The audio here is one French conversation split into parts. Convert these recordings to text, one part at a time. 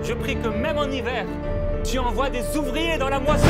je prie que même en hiver, tu envoies des ouvriers dans la moisson.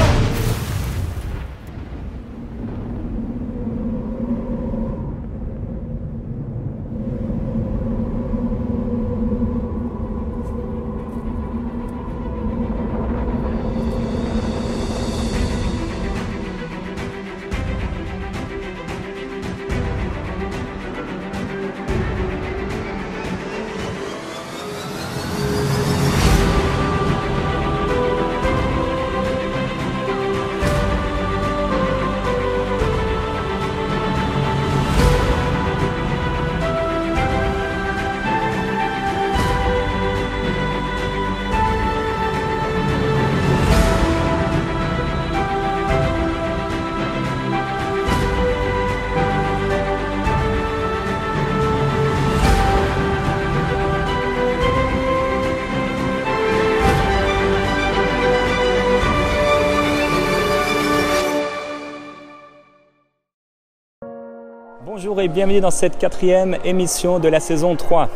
Bonjour et bienvenue dans cette 4e émission de la saison 3.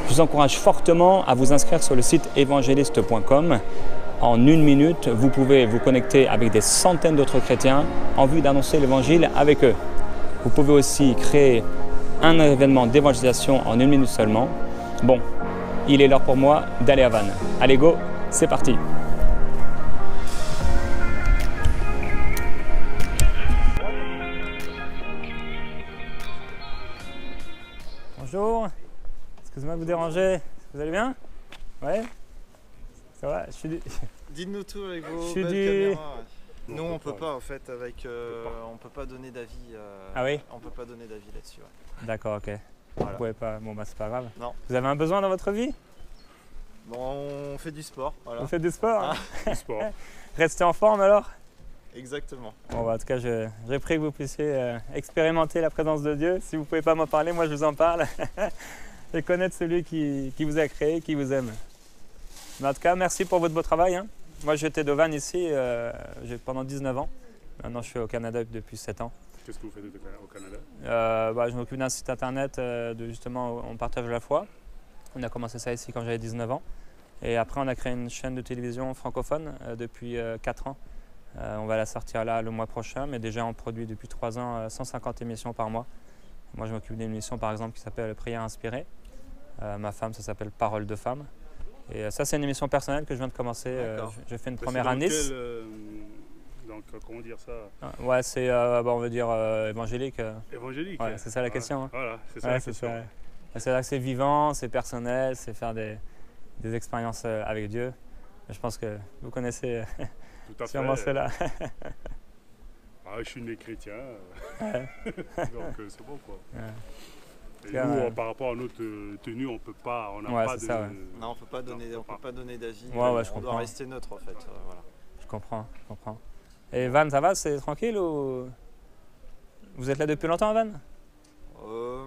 Je vous encourage fortement à vous inscrire sur le site évangéliste.com. En 1 minute, vous pouvez vous connecter avec des centaines d'autres chrétiens en vue d'annoncer l'évangile avec eux. Vous pouvez aussi créer un événement d'évangélisation en 1 minute seulement. Bon, il est l'heure pour moi d'aller à Vannes. Allez go, c'est parti! Bonjour, excusez-moi de vous déranger, vous allez bien? Ouais? Ça va? Dites-nous tout avec vos belles caméras. Nous on peut pas en fait avec on peut pas donner d'avis. Ah oui? On peut pas donner d'avis là-dessus. Ouais. D'accord, ok. Voilà. Vous pouvez pas. Bon bah c'est pas grave. Non. Vous avez un besoin dans votre vie? Bon, on fait du sport. Voilà. Vous faites du sport? Du sport. Restez en forme alors? Exactement. Bon bah, en tout cas j'ai pris que vous puissiez expérimenter la présence de Dieu. Si vous pouvez pas m'en parler, moi je vous en parle. Et connaître celui qui vous a créé, qui vous aime. Mais en tout cas, merci pour votre beau travail. Hein. Moi j'étais de Vannes ici pendant 19 ans. Maintenant je suis au Canada depuis 7 ans. Qu'est-ce que vous faites au Canada? Je m'occupe d'un site internet justement on partage la foi. On a commencé ça ici quand j'avais 19 ans. Et après on a créé une chaîne de télévision francophone depuis 4 ans. On va la sortir là le mois prochain, mais déjà on produit depuis 3 ans 150 émissions par mois. Moi je m'occupe d'une émission par exemple qui s'appelle Prière inspirée. Ma femme, ça s'appelle Parole de femme. Et ça c'est une émission personnelle que je viens de commencer. J'ai fait une première à Nice. Donc comment dire ça? Ouais, c'est on va dire évangélique. Évangélique. Ouais, c'est ça la question. Hein. Voilà, c'est ça ouais, la question. C'est là que c'est vivant, c'est personnel, c'est faire des expériences avec Dieu. Je pense que vous connaissez sûrement cela. Je suis né chrétien, ouais. donc c'est bon quoi. Ouais. Et nous, par rapport à notre tenue, on peut pas, on n'a pas de... Ça, ouais. Non, on peut pas donner d'avis. Ouais, je on doit rester neutre en fait. Voilà. Je comprends. Et Vannes, ça va? C'est tranquille ou... Vous êtes là depuis longtemps à Vannes?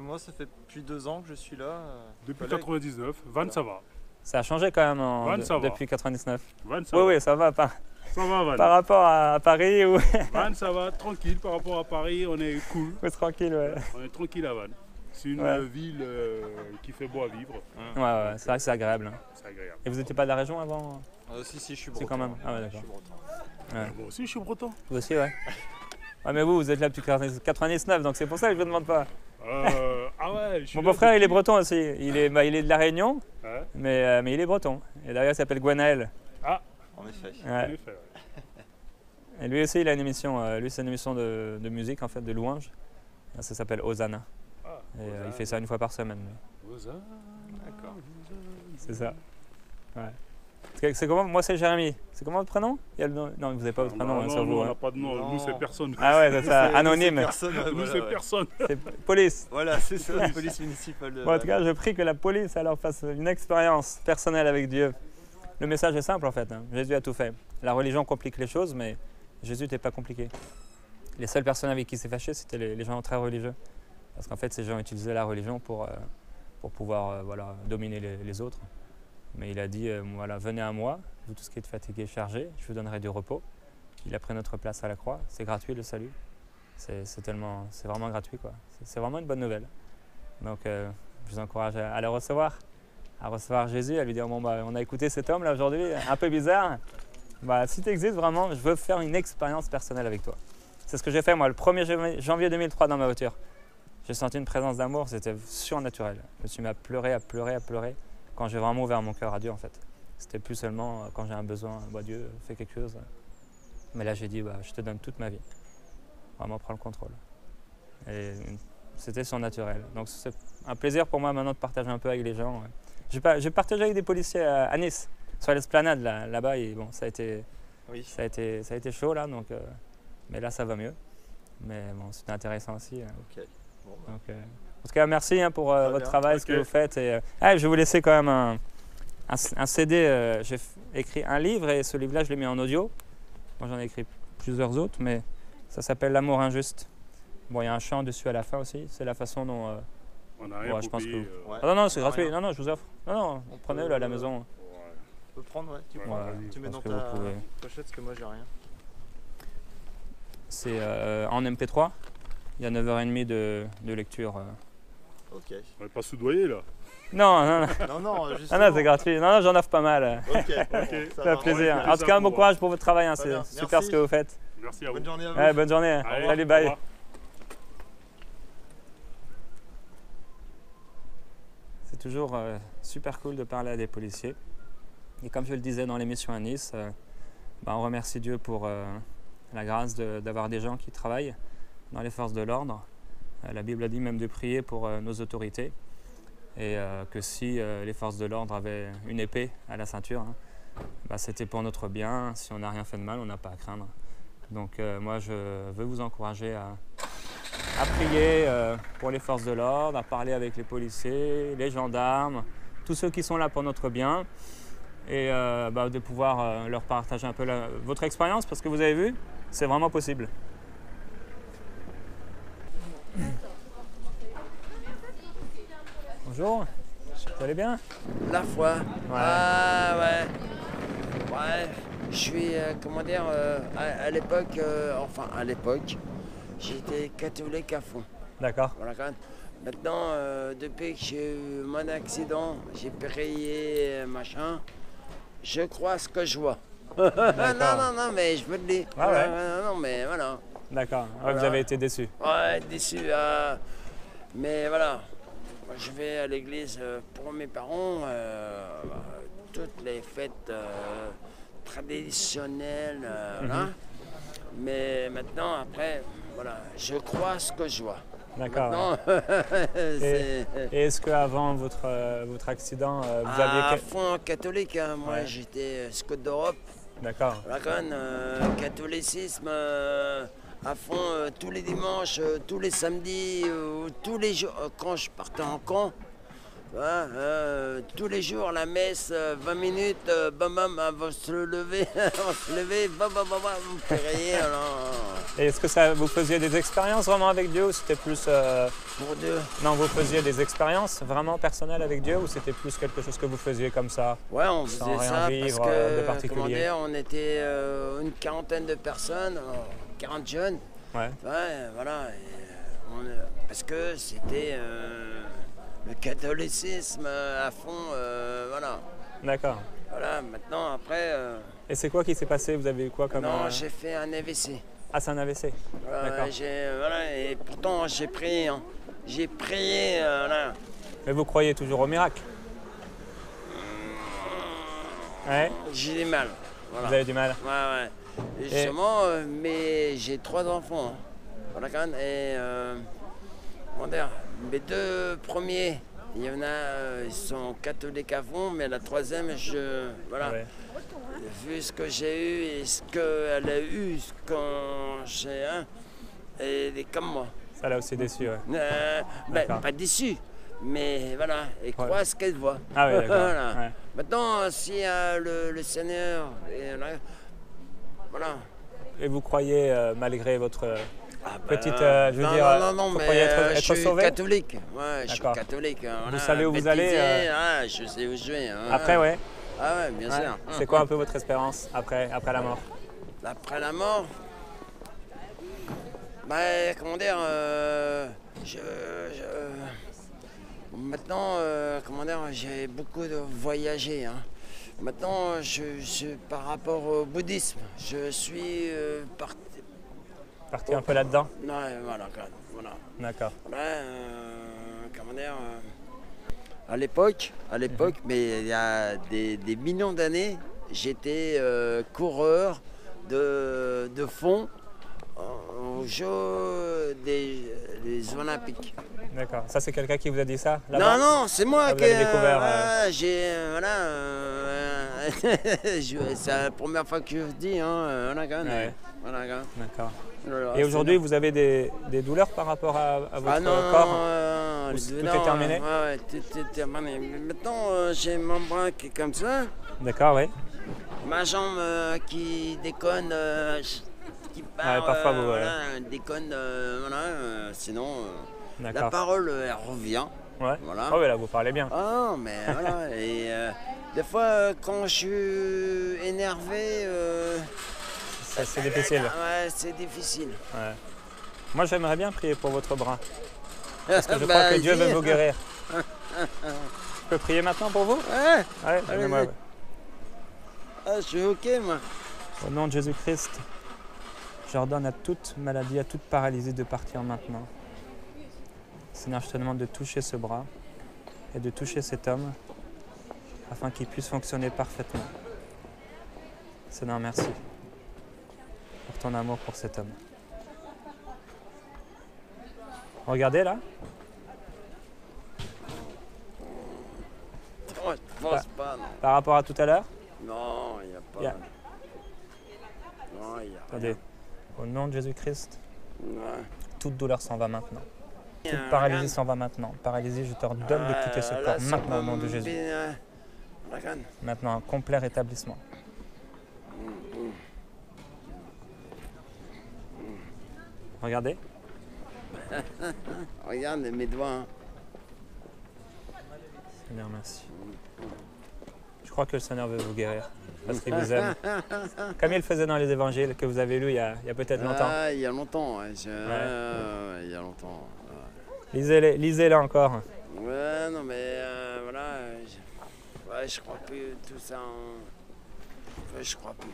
Moi, ça fait depuis 2 ans que je suis là. Depuis 99, Vannes, ça va. Ça a changé quand même depuis 99. Vannes, ça va. Oui, ça va. Ça va, Vannes. Par rapport à Paris ou... Vannes, ça va, tranquille. Par rapport à Paris, on est cool. Ouais, tranquille, ouais. On est tranquille à Vannes. C'est une ville qui fait beau à vivre. Ouais, c'est vrai que c'est agréable. Hein. C'est agréable. Et vous n'étiez pas de la région avant? Si, je suis breton. C'est quand même. Ah ouais, d'accord. Je suis breton. Ouais. Moi aussi, je suis breton. Vous aussi, ouais. Ouais, mais vous êtes là depuis 99, donc c'est pour ça que je ne vous demande pas. Ah ouais, je suis Mon beau-frère, il est breton aussi. Il est de La Réunion, mais il est breton. Et d'ailleurs, il s'appelle Gwenaël. Ah, en effet. Ouais. En effet, ouais. Et lui aussi, il a une émission. Lui, c'est une émission de musique, en fait, de louange. Ça s'appelle Hosanna. Et il fait ça 1 fois par semaine. Hosanna. D'accord. C'est ça. Ouais. C'est comment? Moi, c'est Jérémy. C'est comment votre prénom? Non, vous n'avez pas votre prénom sur vous. Non, on n'a pas de nom. Non. Nous, c'est personne. Ah ouais, c'est ça. Anonyme. Nous, c'est personne. C'est police. Voilà, c'est ça, la police municipale. Bon, en tout cas, je prie que la police alors fasse une expérience personnelle avec Dieu. Le message est simple en fait. Hein. Jésus a tout fait. La religion complique les choses, mais Jésus n'était pas compliqué. Les seules personnes avec qui il s'est fâché, c'était les gens très religieux. Parce qu'en fait, ces gens utilisaient la religion pour pouvoir dominer les autres. Mais il a dit, venez à moi, vous tous qui êtes fatigués et chargés, je vous donnerai du repos. Il a pris notre place à la croix. C'est gratuit le salut. C'est vraiment gratuit quoi. C'est vraiment une bonne nouvelle. Donc je vous encourage à le recevoir. à recevoir Jésus, à lui dire, bon, bah, on a écouté cet homme là aujourd'hui, un peu bizarre. Bah, si tu existes vraiment, je veux faire une expérience personnelle avec toi. C'est ce que j'ai fait moi, le 1er janvier 2003 dans ma voiture. J'ai senti une présence d'amour, c'était surnaturel. Je me suis mis à pleurer, quand j'ai vraiment ouvert mon cœur à Dieu en fait. C'était plus seulement quand j'ai un besoin, bah, Dieu, fais quelque chose. Mais là j'ai dit, bah, je te donne toute ma vie. Vraiment, prends le contrôle. Et c'était surnaturel. Donc c'est un plaisir pour moi maintenant de partager un peu avec les gens. J'ai partagé avec des policiers à Nice, sur l'esplanade là-bas, et bon, ça a été chaud là, donc, mais là ça va mieux. Mais bon, c'était intéressant aussi. Okay. Bon, bah. Donc, en tout cas, merci pour votre travail, ce que vous faites. Et, je vais vous laisser quand même un CD. J'ai écrit un livre et ce livre-là, je l'ai mis en audio. Moi, j'en ai écrit plusieurs autres, mais ça s'appelle L'amour injuste. Bon, il y a un chant dessus à la fin aussi. C'est la façon dont... on a rien je pense payer, que... Ah, non, c'est gratuit. Non, je vous offre. Non, prenez-le à la maison. On peut prendre, ouais. Tu mets dans ta pochette parce que moi, j'ai rien. C'est en MP3. Il y a 9h30 de lecture. Ok. On n'est pas soudoyé là. Non, justement. Non, c'est gratuit. Non, j'en offre pas mal. Ok, ça fait plaisir. En tout cas, bon courage pour votre travail. Hein. C'est super ce que vous faites. Merci à vous. Bonne journée à vous. Bonne journée. Allez, salut, bye. C'est toujours super cool de parler à des policiers. Et comme je le disais dans l'émission à Nice, on remercie Dieu pour la grâce d'avoir des gens qui travaillent dans les forces de l'ordre. La Bible a dit même de prier pour nos autorités. Et que si les forces de l'ordre avaient une épée à la ceinture, c'était pour notre bien. Si on n'a rien fait de mal, on n'a pas à craindre. Donc moi, je veux vous encourager à prier pour les forces de l'ordre, à parler avec les policiers, les gendarmes, tous ceux qui sont là pour notre bien, et de pouvoir leur partager un peu votre expérience, parce que vous avez vu, c'est vraiment possible. Bonjour, vous allez bien? La foi. Ouais. Ah ouais. Ouais, je suis, à l'époque, j'étais catholique à fond. D'accord. Voilà, quand même. Maintenant, depuis que j'ai eu mon accident, j'ai prié, machin, je crois ce que je vois. non, mais je veux te dire. Ah ouais. Non, mais voilà. D'accord, Voilà. Vous avez été déçu. Ouais, déçu. Mais voilà, moi, je vais à l'église pour mes parents. Toutes les fêtes traditionnelles. Voilà. Mais maintenant, après, voilà, je crois ce que je vois. D'accord. Et est-ce qu'avant votre accident, vous aviez... à fond catholique, hein. Moi Ouais. j'étais scout d'Europe. D'accord. Voilà, catholicisme à fond tous les dimanches, tous les samedis, tous les jours, quand je partais en camp. Tous les jours, la messe, 20 minutes, bam, on va se lever, bam, prier. Et est-ce que vous faisiez des expériences vraiment avec Dieu ou c'était plus... Pour Dieu. Non, vous faisiez des expériences vraiment personnelles avec Dieu ou c'était plus quelque chose que vous faisiez comme ça? Ouais, on sans faisait rien ça vivre parce que, de particulier. comment dire, on était une quarantaine de personnes, 40 jeunes. Ouais. Ouais, voilà. Parce que c'était le catholicisme à fond, voilà. D'accord. Voilà, maintenant, après... Et c'est quoi qui s'est passé? Vous avez eu quoi comme... Non, j'ai fait un AVC. Ah, c'est un AVC. Voilà, D'accord. voilà, et pourtant, j'ai prié. Hein. J'ai prié, voilà. Mais vous croyez toujours au miracle? Ouais. J'ai du mal. Voilà. Vous avez du mal? Ouais. Et justement, mais j'ai 3 enfants. Hein. Voilà, quand même. Et comment dire, mes 2 premiers, il y en a, ils sont catholiques à fond, mais la 3e, voilà. Ouais. Vu ce que j'ai eu et ce qu'elle a eu quand j'ai un, elle est comme moi. Ça l'a aussi déçu, ouais. Pas déçu, mais voilà, elle croit ce qu'elle voit. Ah oui, d'accord. Voilà. Ouais. Maintenant, si le Seigneur, voilà. Et vous croyez, malgré votre petite, non, vous mais croyez être je suis sauvé? Catholique. Ouais, je suis D'accord. catholique. Vous savez où vous allez je sais où je vais. Après, ouais. Ah ouais, bien sûr. C'est quoi un peu votre espérance après la mort? Après la mort, comment dire, Maintenant, comment dire, j'ai beaucoup voyagé. Hein. Maintenant, par rapport au bouddhisme, je suis parti un peu là-dedans. Ouais, voilà. D'accord. Comment dire, à l'époque, mais il y a des millions d'années, j'étais coureur de fond aux Jeux des Olympiques. D'accord. Ça, c'est quelqu'un qui vous a dit ça là-bas? Non, c'est moi qui ai découvert. C'est la première fois que je le dis. Hein, D'accord. Et aujourd'hui, vous avez des douleurs par rapport à votre corps? Non, tout est terminé? Ouais, tout est terminé. Maintenant, j'ai mon bras qui est comme ça. D'accord, oui. Ma jambe qui déconne, qui part, parfois vous déconne, sinon la parole elle revient. Ouais. Voilà. Oh, mais là vous parlez bien. Ah, mais voilà. Et des fois, quand je suis énervé, c'est difficile. Ouais, c'est difficile. Ouais. Moi, j'aimerais bien prier pour votre bras. Parce que je crois que Dieu veut vous guérir. Je peux prier maintenant pour vous? Ouais. Moi. Ah, je suis OK, moi. Au nom de Jésus-Christ, j'ordonne à toute maladie, à toute paralysie de partir maintenant. Seigneur, je te demande de toucher ce bras et de toucher cet homme afin qu'il puisse fonctionner parfaitement. Seigneur, merci pour ton amour pour cet homme. Regardez là. Oh, je pense pas, non. Par rapport à tout à l'heure? Non, il n'y a pas. Non, il n'y a pas. Attendez. Au nom de Jésus-Christ, ouais. Toute douleur s'en va maintenant. Toute paralysie s'en va maintenant. Paralysie, je t'ordonne de quitter ce corps maintenant au nom de Jésus. Maintenant, un complet rétablissement. Regardez. Regarde mes doigts. Hein. Seigneur, merci. Je crois que le Seigneur veut vous guérir. Parce qu'il vous aime. Comme il le faisait dans les évangiles que vous avez lus il y a peut-être longtemps. Il y a longtemps, ouais. Il y a longtemps. Ouais. Lisez-le encore. Ouais, non, mais voilà. Je crois plus tout ça. Je crois plus.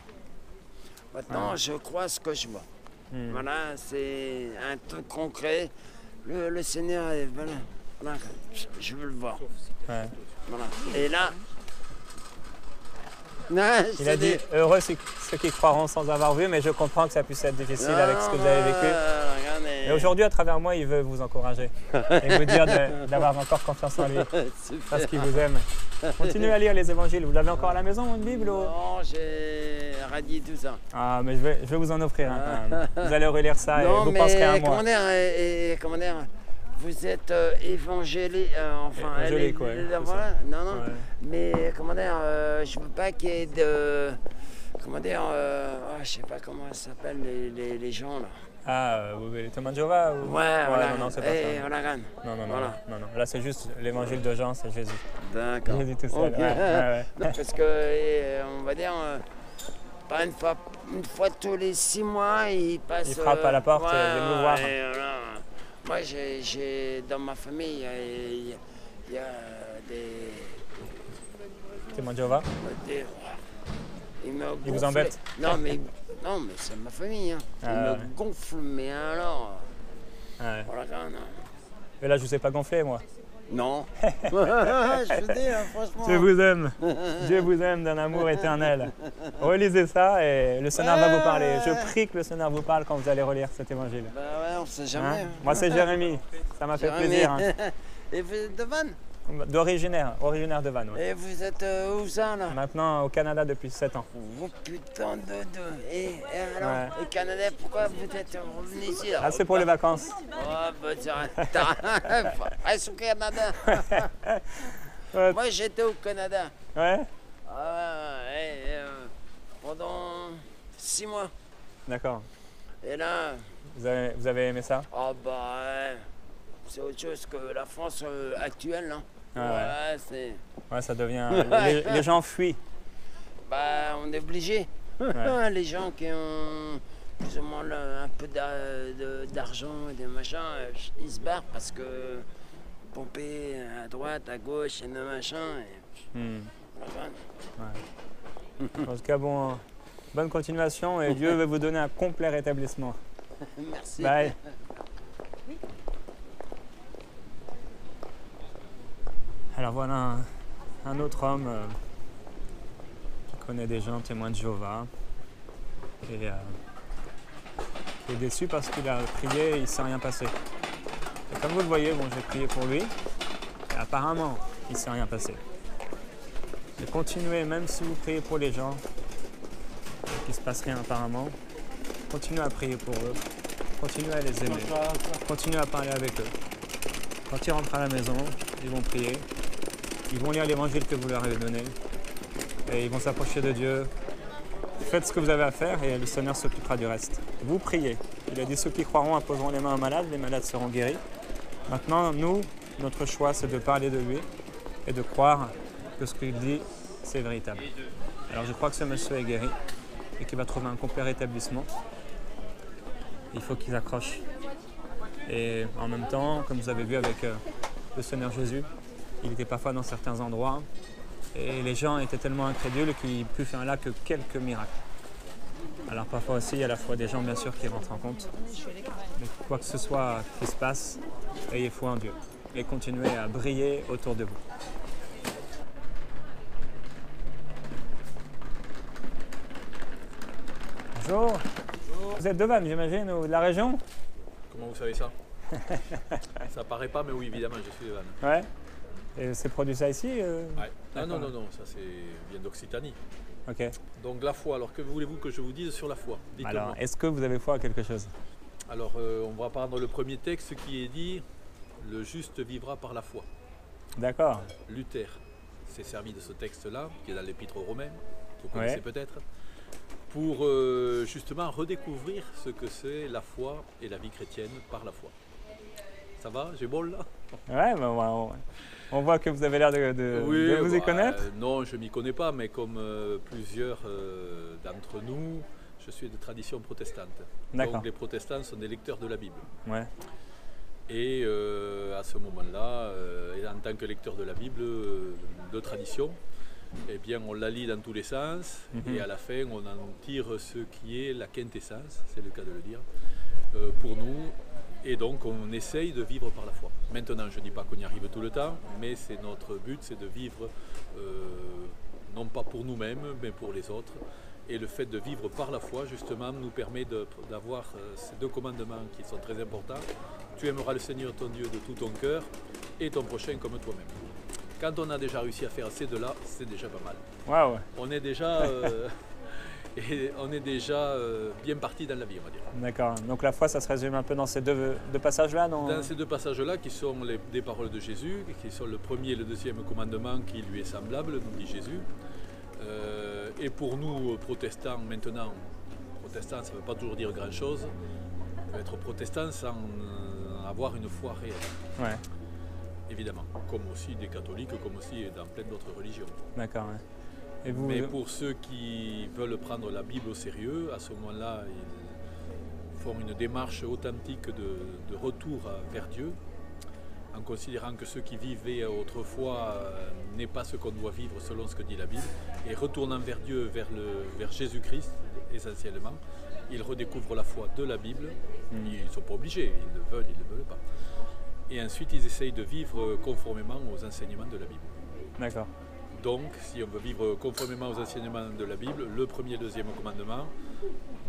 Maintenant, je crois ce que je vois. Voilà, c'est un truc concret. Le Seigneur, voilà, je veux le voir. Ouais. Voilà. Et là. Il a dit heureux ceux qui croiront sans avoir vu, mais je comprends que ça puisse être difficile avec ce que vous avez vécu. Et aujourd'hui, à travers moi, il veut vous encourager et vous dire d'avoir encore confiance en lui, parce qu'il vous aime. Continuez à lire les évangiles. Vous l'avez encore à la maison, une Bible ou... Non, j'ai radié tout ça. Ah, mais je vais vous en offrir un. Vous allez relire ça et vous penserez à moi. Comment dire, vous êtes évangélique, évangélique, ouais. Voilà, non, ouais. Mais comment dire, je veux pas qu'il y ait de, comment dire, je sais pas comment ça s'appelle les gens là. Ah, les témoins de Jéhovah ou... Ouais, voilà. Non, c'est pas ça. Non. Là, c'est juste l'évangile de Jean, c'est Jésus. D'accord. Jésus tout seul. Okay. Ouais. Non, parce que, on va dire, pas une fois tous les 6 mois, il passe. Il frappe à la porte et il vient nous voir. Voilà. Moi, j'ai dans ma famille, il y a des témoins de Jéhovah. Ils vous embêtent? Non, mais c'est ma famille. Hein. Ils me gonflent, mais alors. Ouais. Voilà, mais là, je vous ai pas gonflé, moi. Non. Je vous dis, hein, franchement. Dieu vous aime. Dieu vous aime d'un amour éternel. Relisez ça et le Seigneur va vous parler. Je prie que le Seigneur vous parle quand vous allez relire cet évangile. Bah ouais, on sait jamais. Hein. Moi, c'est Jérémy. Ça m'a fait plaisir. Hein. Et vous êtes de Vannes? Originaire de Vannes. Ouais. Et vous êtes où ça là? Maintenant au Canada depuis 7 ans. Oh putain de deux. Et alors, au Canada, pourquoi vous êtes revenu ici là? Ah, c'est pour les vacances. Oh bah reste au Canada. Ouais. Moi j'étais au Canada. Ouais. Pendant 6 mois. D'accord. Et là. Vous avez aimé ça? Oh bah c'est autre chose que la France actuelle. Hein. Ouais, ça devient... les gens fuient. Bah, on est obligé. Ouais. Les gens qui ont plus ou moins un peu d'argent et des machins, ils se barrent parce que pomper à droite, à gauche, et le machin. Et... En tout cas, bonne continuation et Dieu veut vous donner un complet rétablissement. Merci. Bye. Alors voilà un autre homme qui connaît des gens témoins de Jéhovah et qui est déçu parce qu'il a prié et il ne s'est rien passé. Et comme vous le voyez, j'ai prié pour lui et apparemment il ne s'est rien passé. Mais continuez, même si vous priez pour les gens et qu'il ne se passe rien apparemment, continuez à prier pour eux, continuez à les aimer, continuez à parler avec eux. Quand ils rentrent à la maison, ils vont prier, ils vont lire l'évangile que vous leur avez donné et ils vont s'approcher de Dieu. Faites ce que vous avez à faire et le Seigneur s'occupera du reste. Vous priez. Il a dit ceux qui croiront imposeront les mains aux malades, les malades seront guéris. Maintenant, nous, notre choix, c'est de parler de lui et de croire que ce qu'il dit, c'est véritable. Alors je crois que ce monsieur est guéri et qu'il va trouver un complet rétablissement. Il faut qu'il accroche. Et en même temps, comme vous avez vu avec le Seigneur Jésus, il était parfois dans certains endroits et les gens étaient tellement incrédules qu'il ne put faire là que quelques miracles. Alors parfois aussi, il y a à la fois des gens bien sûr qui rentrent en compte. Mais quoi que ce soit qui se passe, ayez foi en Dieu et continuez à briller autour de vous. Bonjour. Bonjour. Vous êtes de Vannes, j'imagine, ou de la région? Comment vous savez ça? Ça paraît pas, mais oui, évidemment, je suis de Vannes. Ouais. Et c'est produit ça ici ouais. Non, ça vient d'Occitanie. Ok. Donc la foi, alors que voulez-vous que je vous dise sur la foi? Alors, est-ce que vous avez foi à quelque chose? Alors, on va prendre le premier texte qui est dit « Le juste vivra par la foi ». D'accord. Luther s'est servi de ce texte-là, qui est dans l'Épître aux Romains, vous connaissez peut-être, pour justement redécouvrir ce que c'est la foi et la vie chrétienne par la foi. Ça va? J'ai bon là? Ouais, on voit que vous avez l'air de vous y connaître. Non, je ne m'y connais pas, mais comme plusieurs d'entre nous, je suis de tradition protestante. Donc les protestants sont des lecteurs de la Bible. Ouais. Et à ce moment-là, en tant que lecteur de la Bible de tradition, eh bien, on la lit dans tous les sens et à la fin, on en tire ce qui est la quintessence, c'est le cas de le dire, pour nous. Et donc, on essaye de vivre par la foi. Maintenant, je ne dis pas qu'on y arrive tout le temps, mais c'est notre but, c'est de vivre non pas pour nous-mêmes, mais pour les autres. Et le fait de vivre par la foi, justement, nous permet d'avoir ces deux commandements qui sont très importants. Tu aimeras le Seigneur ton Dieu de tout ton cœur et ton prochain comme toi-même. Quand on a déjà réussi à faire ces deux-là, c'est déjà pas mal. Wow. On est déjà, bien parti dans la vie, on va dire. D'accord. Donc la foi, ça se résume un peu dans ces deux passages-là Dans ces deux passages-là, qui sont des paroles de Jésus, qui sont le premier et le deuxième commandement qui lui est semblable, nous dit Jésus. Et pour nous, protestants, maintenant, protestant, ça ne veut pas toujours dire grand-chose. On peut être protestant sans avoir une foi réelle. Ouais. Évidemment, comme aussi des catholiques, comme aussi dans plein d'autres religions. D'accord. Ouais. Mais pour ceux qui veulent prendre la Bible au sérieux, à ce moment-là, ils font une démarche authentique de retour vers Dieu, en considérant que ceux qui vivaient autrefois n'est pas ce qu'on doit vivre selon ce que dit la Bible, et retournant vers Dieu, vers Jésus-Christ essentiellement, ils redécouvrent la foi de la Bible. Ils ne sont pas obligés, ils le veulent, ils ne le veulent pas. Et ensuite, ils essayent de vivre conformément aux enseignements de la Bible. D'accord. Donc, si on veut vivre conformément aux enseignements de la Bible, le premier et le deuxième commandement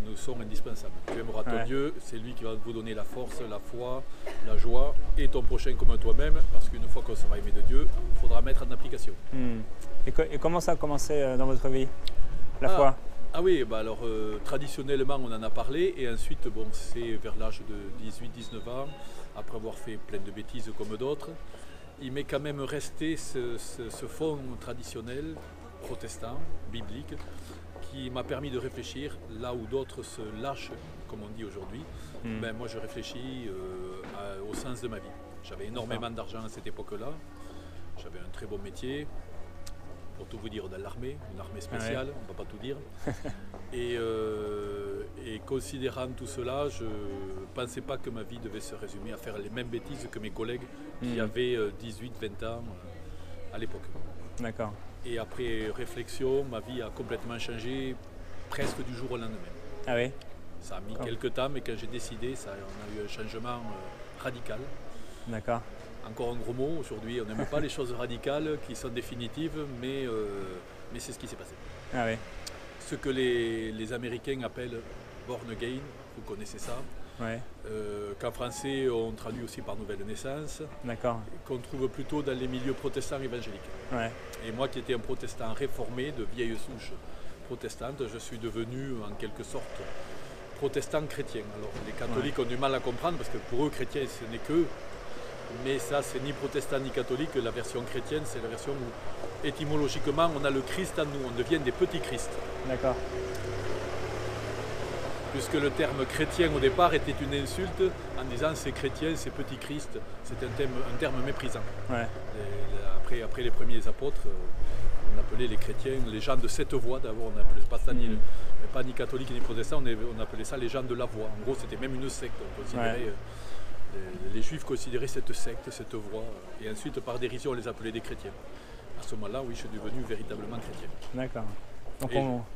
nous sont indispensables. Tu aimeras ton Dieu, c'est lui qui va vous donner la force, la foi, la joie, et ton prochain comme toi-même, parce qu'une fois qu'on sera aimé de Dieu, il faudra mettre en application. Et comment ça a commencé dans votre vie, la foi? Ah oui, alors traditionnellement on en a parlé, et ensuite c'est vers l'âge de 18-19 ans, après avoir fait plein de bêtises comme d'autres, il m'est quand même resté ce fond traditionnel, protestant, biblique, qui m'a permis de réfléchir là où d'autres se lâchent, comme on dit aujourd'hui. Ben, moi je réfléchis au sens de ma vie. J'avais énormément d'argent à cette époque-là, j'avais un très bon métier, pour tout vous dire, dans l'armée, une armée spéciale, on ne va pas tout dire. Et considérant tout cela, je ne pensais pas que ma vie devait se résumer à faire les mêmes bêtises que mes collègues qui avaient 18-20 ans à l'époque. D'accord. Et après réflexion, ma vie a complètement changé presque du jour au lendemain. Ah oui? Ça a mis quelques temps, mais quand j'ai décidé, on a eu un changement radical. D'accord. Encore un gros mot, aujourd'hui on n'aime pas les choses radicales qui sont définitives, mais c'est ce qui s'est passé. Ah oui. Ce que les Américains appellent born again, vous connaissez ça, qu'en français on traduit aussi par nouvelle naissance, qu'on trouve plutôt dans les milieux protestants évangéliques. Ouais. Et moi qui étais un protestant réformé, de vieille souche protestante, je suis devenu en quelque sorte protestant chrétien. Alors les catholiques ont du mal à comprendre parce que pour eux chrétien ce n'est que, mais ça c'est ni protestant ni catholique, la version chrétienne c'est la version où étymologiquement on a le Christ en nous, on devient des petits Christ. D'accord. Puisque le terme chrétien au départ était une insulte en disant c'est chrétien, c'est petit Christ, c'est un terme méprisant. Ouais. Après les premiers apôtres, on appelait les chrétiens les gens de cette voie, d'abord on n'appelait pas ça pas ni catholique ni protestant, on appelait ça les gens de la voie. En gros c'était même une secte, on considérait, les juifs considéraient cette secte, cette voie, et ensuite par dérision on les appelait des chrétiens. À ce moment-là, oui, je suis devenu véritablement chrétien. D'accord.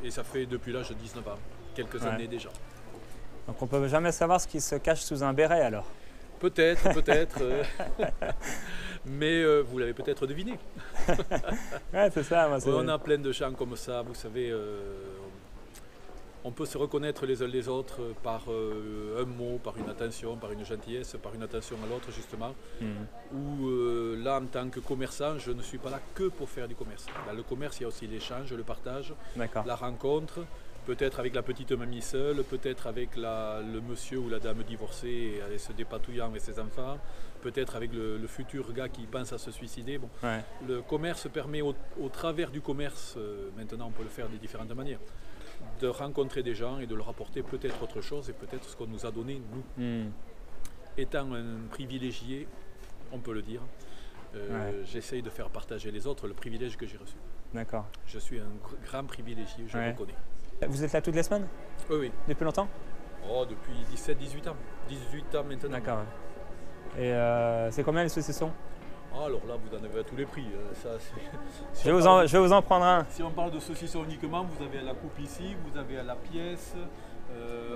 Et ça fait depuis l'âge de 19 ans, quelques années déjà. Donc on ne peut jamais savoir ce qui se cache sous un béret alors? Peut-être, mais vous l'avez peut-être deviné. Ouais, c'est ça. On a plein de gens comme ça, vous savez, on peut se reconnaître les uns les autres par un mot, par une attention, par une gentillesse, par une attention à l'autre justement. Ou là, en tant que commerçant, je ne suis pas là que pour faire du commerce. Dans le commerce, il y a aussi l'échange, le partage, la rencontre. Peut-être avec la petite mamie seule, peut-être avec le monsieur ou la dame divorcée et se dépatouillant avec ses enfants, peut-être avec le futur gars qui pense à se suicider. Bon. Le commerce permet au travers du commerce, maintenant on peut le faire de différentes manières, de rencontrer des gens et de leur apporter peut-être autre chose et peut-être ce qu'on nous a donné nous. Étant un privilégié, on peut le dire, j'essaye de faire partager les autres le privilège que j'ai reçu. D'accord. Je suis un grand privilégié, je le reconnais. Vous êtes là toutes les semaines? Oui. Depuis longtemps? Oh, depuis 17-18 ans. 18 ans maintenant. D'accord. Et c'est combien les saucissons? Alors là, vous en avez à tous les prix. Je vais vous en prendre un. Si on parle de saucissons uniquement, vous avez à la coupe ici, vous avez à la pièce.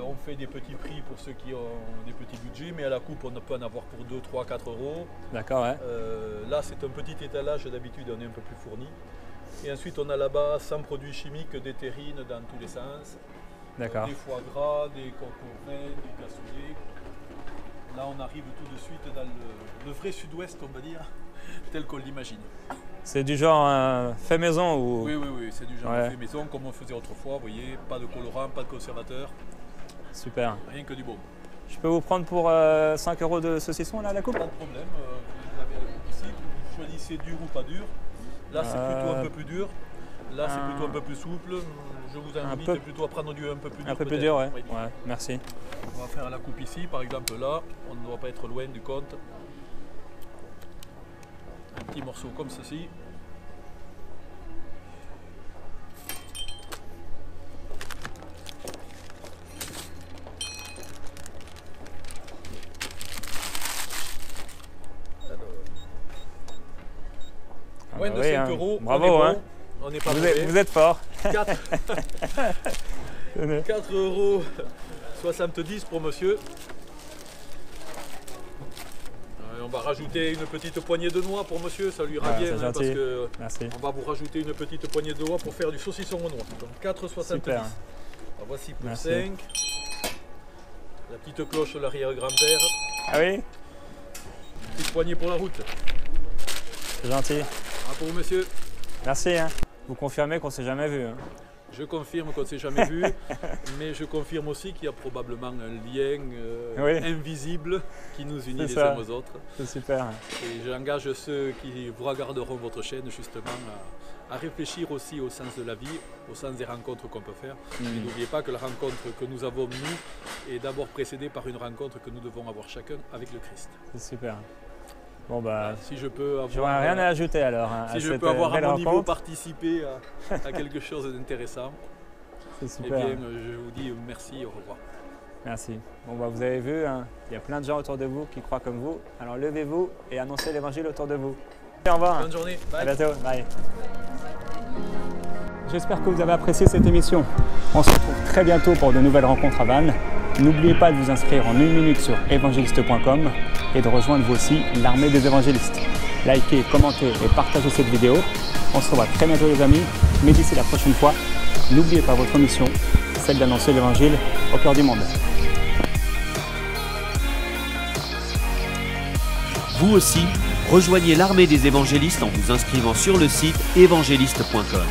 On fait des petits prix pour ceux qui ont des petits budgets, mais à la coupe, on peut en avoir pour 2, 3, 4 euros. D'accord, ouais. Là, c'est un petit étalage. D'habitude, on est un peu plus fourni. Et ensuite, on a là-bas, sans produits chimiques, des terrines dans tous les sens. D'accord. Des foie gras, des cocorins, du cassoulet. Là, on arrive tout de suite dans le vrai sud-ouest, on va dire, tel qu'on l'imagine. C'est du genre fait maison ou... Oui, c'est du genre fait maison, comme on faisait autrefois, vous voyez, pas de colorant, pas de conservateur. Super. Rien que du bon. Je peux vous prendre pour 5 euros de saucisson là, à la coupe? Pas de problème, vous avez la coupe ici, vous choisissez dur ou pas dur. Là, c'est plutôt un peu plus dur. Là, c'est plutôt un peu plus souple. Je vous invite plutôt à prendre du un peu plus dur. Un peu plus dur, ouais. Merci. On va faire la coupe ici. Par exemple, là, on ne doit pas être loin du compte. Un petit morceau comme ceci. Moins de 5 euros, bravo, on est bon, on n'est pas mauvais. Vous êtes fort. 4,70 euros pour monsieur. On va rajouter une petite poignée de noix pour monsieur, ça lui ira bien, hein, parce que on va vous rajouter une petite poignée de noix pour faire du saucisson aux noix. Donc 4,70. Voici pour 5. La petite cloche de l'arrière-grand-père. Ah oui? Petite poignée pour la route. C'est gentil. Pour vous, monsieur. Merci. Hein. Vous confirmez qu'on ne s'est jamais vu. Hein. Je confirme qu'on ne s'est jamais vu, mais je confirme aussi qu'il y a probablement un lien invisible qui nous unit les uns aux autres. C'est super. Et j'engage ceux qui vous regarderont votre chaîne justement à réfléchir aussi au sens de la vie, au sens des rencontres qu'on peut faire. Et n'oubliez pas que la rencontre que nous avons nous est d'abord précédée par une rencontre que nous devons avoir chacun avec le Christ. C'est super. Bon bah, si je peux avoir... J'aurais rien à ajouter alors hein, si à je cette peux avoir à belle mon niveau rencontre. participer à quelque chose d'intéressant, C'est eh super. bien, je vous dis merci et au revoir. Merci. Bon bah, vous avez vu, hein, il y a plein de gens autour de vous qui croient comme vous. Alors levez-vous et annoncez l'évangile autour de vous. Au revoir. Bonne journée. Bye. À bientôt. Bye. J'espère que vous avez apprécié cette émission. On se retrouve très bientôt pour de nouvelles rencontres à Vannes. N'oubliez pas de vous inscrire en 1 minute sur évangéliste.com et de rejoindre vous aussi l'armée des évangélistes. Likez, commentez et partagez cette vidéo. On se revoit très bientôt les amis, mais d'ici la prochaine fois, n'oubliez pas votre mission, celle d'annoncer l'évangile au cœur du monde. Vous aussi, rejoignez l'armée des évangélistes en vous inscrivant sur le site évangéliste.com.